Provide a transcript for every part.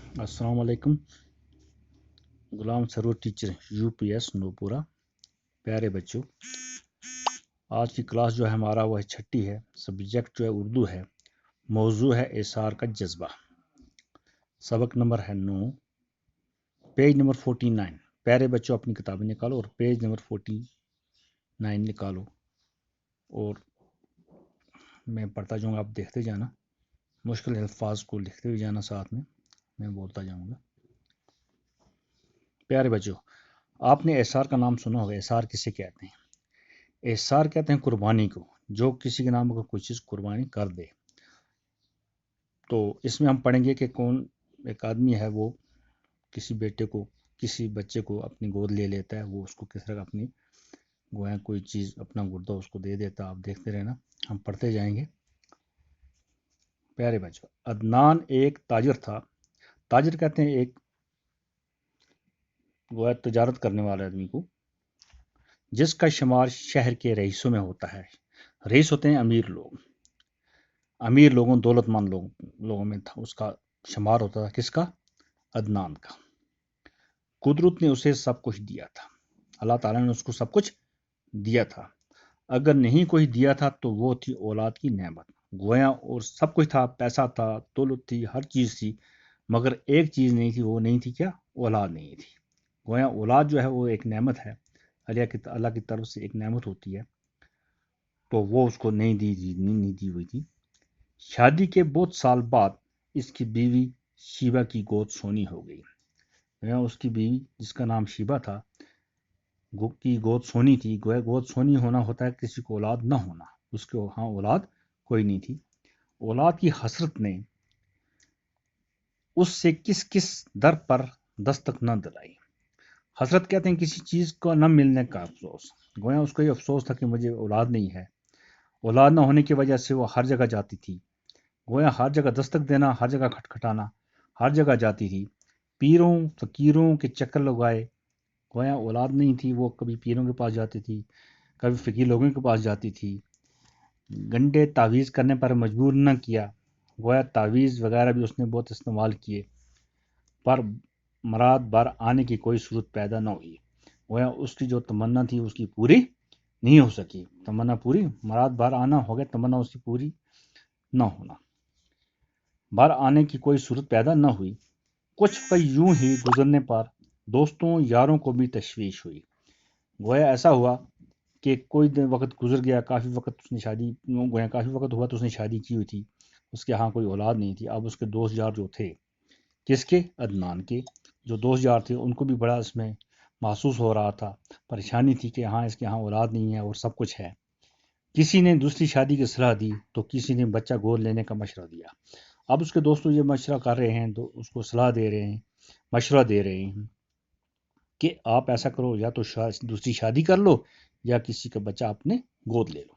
السلام علیکم. Ghulam Sarwar teacher UPS Nowpora. پیارے بچوں، آج کی کلاس جو ہے ہمارا وہ چھٹی ہے. سبجیکٹ جو ہے اردو ہے. موضوع ہے احسار کا جذبہ. سبق نمبر ہے 9، پیج نمبر 49. پیارے بچوں اپنی کتابیں نکالو اور پیج نمبر 49 نکالو اور میں پڑھتا جاؤں گا، آپ دیکھتے جانا. مشکل الفاظ کو لکھتے ہوئے جانا، ساتھ میں بولتا جاؤں گا. پیارے بچوں، آپ نے احسار کا نام سنا ہوگا. احسار کسے کہتے ہیں؟ احسار کہتے ہیں قربانی کو، جو کسی کے نام پر کوئی چیز قربانی کر دے. تو اس میں ہم پڑھیں گے کہ کون ایک آدمی ہے، وہ کسی بیٹے کو، کسی بچے کو اپنی گود لے لیتا ہے. وہ اس کو کس طرح اپنی گویا کوئی چیز، اپنا گردہ اس کو دے دیتا. آپ دیکھتے رہنا، ہم پڑھتے جائیں گے. پیارے بچوں، عدنان ایک تاجر تھا. تاجر کہتے ہیں ایک گویا تجارت کرنے والے آدمی کو، جس کا شمار شہر کے رئیسوں میں ہوتا ہے. رئیس ہوتے ہیں امیر لوگ. امیر لوگوں، دولت مند لوگوں میں تھا. اس کا شمار ہوتا تھا. کس کا؟ عدنان کا. قدرت نے اسے سب کچھ دیا تھا. اللہ تعالیٰ نے اس کو سب کچھ دیا تھا. اگر نہیں کوئی دیا تھا تو وہ تھی اولاد کی نعمت. گویا اور سب کچھ تھا، پیسہ تھا، دولت تھی، ہر چیز تھی، مگر ایک چیز نہیں تھی. وہ نہیں تھی کیا؟ اولاد نہیں تھی. گویا اولاد جو ہے وہ ایک نعمت ہے، اللہ کی طرف سے ایک نعمت ہوتی ہے. تو وہ اس کو نہیں دی ہوئی تھی. شادی کے بہت سال بعد اس کی بیوی شیبہ کی گود سونی ہو گئی. اس کی بیوی جس کا نام شیبہ تھا کی گود سونی تھی. گود سونی ہونا ہوتا ہے کسی کو اولاد نہ ہونا. اس کے ہاں اولاد کوئی نہیں تھی. اولاد کی حسرت نے اس سے کس در پر دستک نہ دلائی. حسرت کہتے ہیں کسی چیز کو نہ ملنے کا افسوس. گویا اس کو یہ افسوس تھا کہ مجھے اولاد نہیں ہے. اولاد نہ ہونے کی وجہ سے وہ ہر جگہ جاتی تھی. گویا ہر جگہ دستک دینا، ہر جگہ کھٹکھٹانا، ہر جگہ جاتی تھی. پیروں فقیروں کے چکر لگائے. گویا اولاد نہیں تھی، وہ کبھی پیروں کے پاس جاتی تھی، کبھی فقیر لوگوں کے پاس جاتی تھی. گنڈے تعویذ کرنے پر مجبور نہ کیا. گویا تعویذ وغیرہ بھی اس نے بہت استعمال کیے، پر مراد بار آنے کی کوئی صورت پیدا نہ ہوئی. گویا اس کی جو تمنا تھی اس کی پوری نہیں ہو سکی. تمنا پوری، مراد بار آنا ہو گیا، تمنا اس کی پوری نہ ہونا. بار آنے کی کوئی صورت پیدا نہ ہوئی. کچھ وقت یوں ہی گزرنے پر دوستوں یاروں کو بھی تشویش ہوئی. گویا ایسا ہوا کہ کوئی وقت گزر گیا، کافی وقت اس نے شادی، گویا کافی وقت ہوا تو اس نے شادی کی ہوئی تھی. اس کے ہاں کوئی اولاد نہیں تھی. اب اس کے دوست یار جو تھے، کس کے؟ عدنان کے. جو دوست یار تھے ان کو بھی بڑا اس میں محسوس ہو رہا تھا، پریشانی تھی کہ ہاں اس کے ہاں اولاد نہیں ہے اور سب کچھ ہے. کسی نے دوسری شادی کی صلاح دی تو کسی نے بچہ گود لینے کا مشورہ دیا. اب اس کے دوستوں یہ مشورہ کر رہے ہیں، تو اس کو صلاح دے رہے ہیں، مشورہ دے رہے ہیں کہ آپ ایسا کرو، یا تو دوسری شادی کر لو یا کسی کا بچہ اپنے گود لے لو.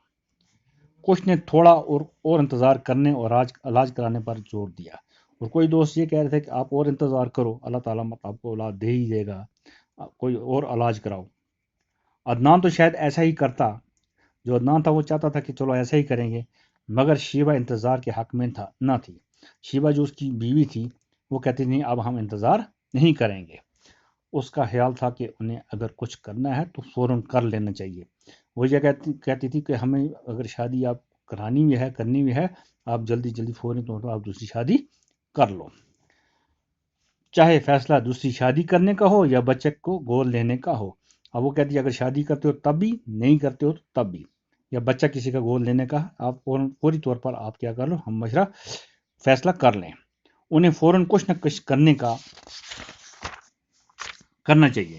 کچھ نے تھوڑا اور انتظار کرنے اور علاج کرانے پر زور دیا. اور کوئی دوست یہ کہہ رہے تھے کہ آپ اور انتظار کرو، اللہ تعالیٰ آپ کو اولاد دے ہی دے گا، کوئی اور علاج کراؤ. عدنان تو شاید ایسا ہی کرتا. جو عدنان تھا وہ چاہتا تھا کہ چلو ایسا ہی کریں گے، مگر شیبہ انتظار کے حق میں نہ تھی. شیبہ جو اس کی بیوی تھی وہ کہتی نہیں، اب ہم انتظار نہیں کریں گے. اس کا خیال تھا کہ انہیں اگر کچھ کرنا ہے تو فوراً کر لینا چاہیے. وہ یہ کہتی تھی کہ ہمیں اگر شادی آپ کرانی بھی ہے، کرنی بھی ہے، آپ جلدی فوراً طور پر آپ دوسری شادی کر لو. چاہے فیصلہ دوسری شادی کرنے کا ہو یا بچے کو گود لینے کا ہو. اب وہ کہتی ہے اگر شادی کرتے ہو تب بھی، نہیں کرتے ہو تب بھی، یا بچہ کسی کا گود لینے کا، آپ فوری طور پر آپ کیا کر لو، ہم مشورہ فیصلہ کر لیں. انہیں فوراً کچھ نہ کچھ کرنا چاہیے.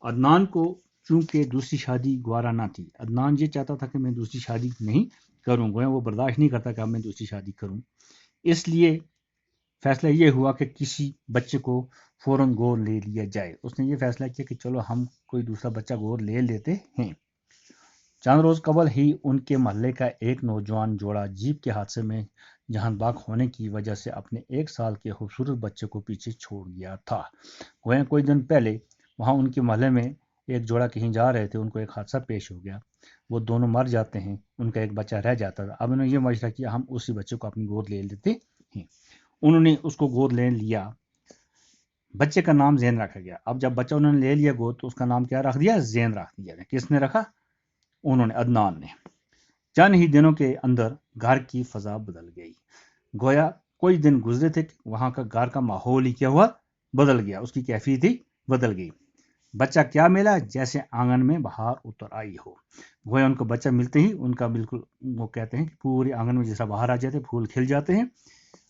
عدنان کو چونکہ دوسری شادی گوارا نہ تھی. عدنان یہ چاہتا تھا کہ میں دوسری شادی نہیں کروں. گویا وہ برداشت نہیں کرتا کہ اب میں دوسری شادی کروں. اس لیے فیصلہ یہ ہوا کہ کسی بچے کو فوراً گود لے لیا جائے. اس نے یہ فیصلہ کیا کہ چلو ہم کوئی دوسرا بچہ گود لے لیتے ہیں. چند روز قبل ہی ان کے محلے کا ایک نوجوان جوڑا جیپ کے حادثے میں جہان باغ ہونے کی وجہ سے اپنے 1 سال کے خوبصورت بچے کو پیچھے چھوڑ گیا تھا. گویا کوئی دن پہلے وہاں ان کے محلے میں ایک جوڑا کہیں جا رہے تھے، ان کو ایک حادثہ پیش ہو گیا، وہ دونوں مر جاتے ہیں، ان کا ایک بچہ رہ جاتا تھا. اب انہوں نے یہ مشورہ کیا ہم اسی بچے کو اپنی گود لے لیتے ہیں. انہوں نے اس کو گود لے لیا. بچے کا نام زین رکھا گیا۔ اب جب بچہ انہوں نے لے لیا گود تو اس کا نام کیا رکھ دیا؟ زین رکھ دیا۔ کس نے رکھا؟ انہوں نے، عدنان نے۔ چند ہی دنوں کے اندر گھر کی فضا بدل گئی، گویا کوئی دن گزرے تھے کہ وہاں کا گھر کا ماحول ہی کیا ہوا؟ بدل گیا، اس کی کیفیت ہی بدل گئی۔ بچہ کیا ملا؟ جیسے آنگن میں بہار اتر آئی ہو۔ گویا ان کو بچہ ملتے ہی ان کا بالکل، وہ کہتے ہیں کہ پورے آنگن میں جیسا بہار آ جاتے، پھول کھل جاتے ہیں،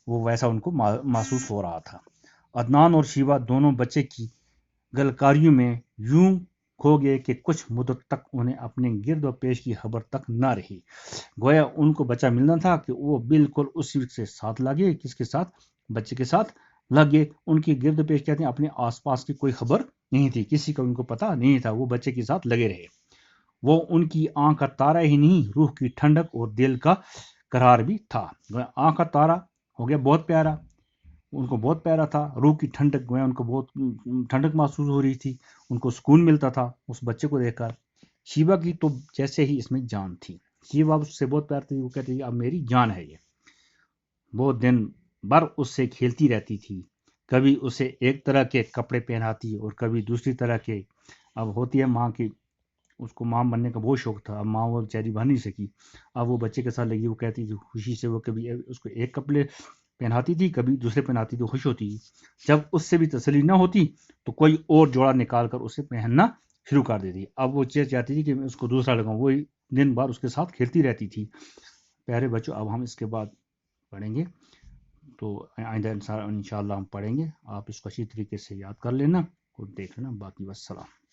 وہ ویسا ان کو محسوس ہو رہا تھا۔ عدنان اور شیبہ دونوں بچے کی گلکاریوں میں یوں کھو گئے کہ کچھ مدت تک انہیں اپنے گرد و پیش کی خبر تک نہ رہی۔ گویا ان کو بچہ ملنا تھا کہ وہ بالکل اسی کے ساتھ لگے۔ کس کے ساتھ؟ بچے کے ساتھ لگے۔ ان کی گرد و پیش کہتے ہیں اپنے آس پاس کی کوئی خبر نہیں تھی، کسی کو ان کو پتہ نہیں تھا، وہ بچے کے ساتھ لگے رہے۔ وہ ان کی آنکھ کا تارا ہی نہیں، روح کی ٹھنڈک اور دل کا قرار بھی تھا۔ آنکھ کا تارا ہو گیا بہت پیارا، ان کو بہت پیارا تھا۔ روح کی ٹھنڈک، گویا ان کو بہت ٹھنڈک محسوس ہو رہی تھی، ان کو سکون ملتا تھا اس بچے کو دیکھ کر۔ شیبہ کی تو جیسے ہی اس میں جان تھی، شیبہ اس سے بہت پیار تھی، وہ کہتی تھی اب میری جان ہے یہ۔ وہ دن بھر اس سے کھیلتی رہتی تھی، کبھی اسے ایک طرح کے کپڑے پہناتی اور کبھی دوسری طرح کے۔ اب ہوتی ہے ماں کی، اس کو ماں بننے کا بہت شوق تھا، اب ماں وہ بیچاری بن نہیں سکی، اب وہ بچے کے ساتھ لگی، وہ کہتی تھی خوشی سے، وہ کبھی اس کو ایک کپڑے پہناتی تھی، کبھی دوسرے پہناتی تو خوش ہوتی تھی۔ جب اس سے بھی تسلی نہ ہوتی تو کوئی اور جوڑا نکال کر اسے پہننا شروع کر دیتی۔ اب وہ چاہتی تھی کہ میں اس کو دوسرا لگاؤں، وہی دن بھر اس کے ساتھ کھیلتی رہتی تھی۔ پیارے بچوں، اب ہم اس کے بعد پڑھیں گے، تو آئندہ انشاءاللہ ہم پڑھیں گے۔ آپ اس کو اچھی طریقے سے یاد کر لینا اور دیکھ لینا۔ باقی والسلام۔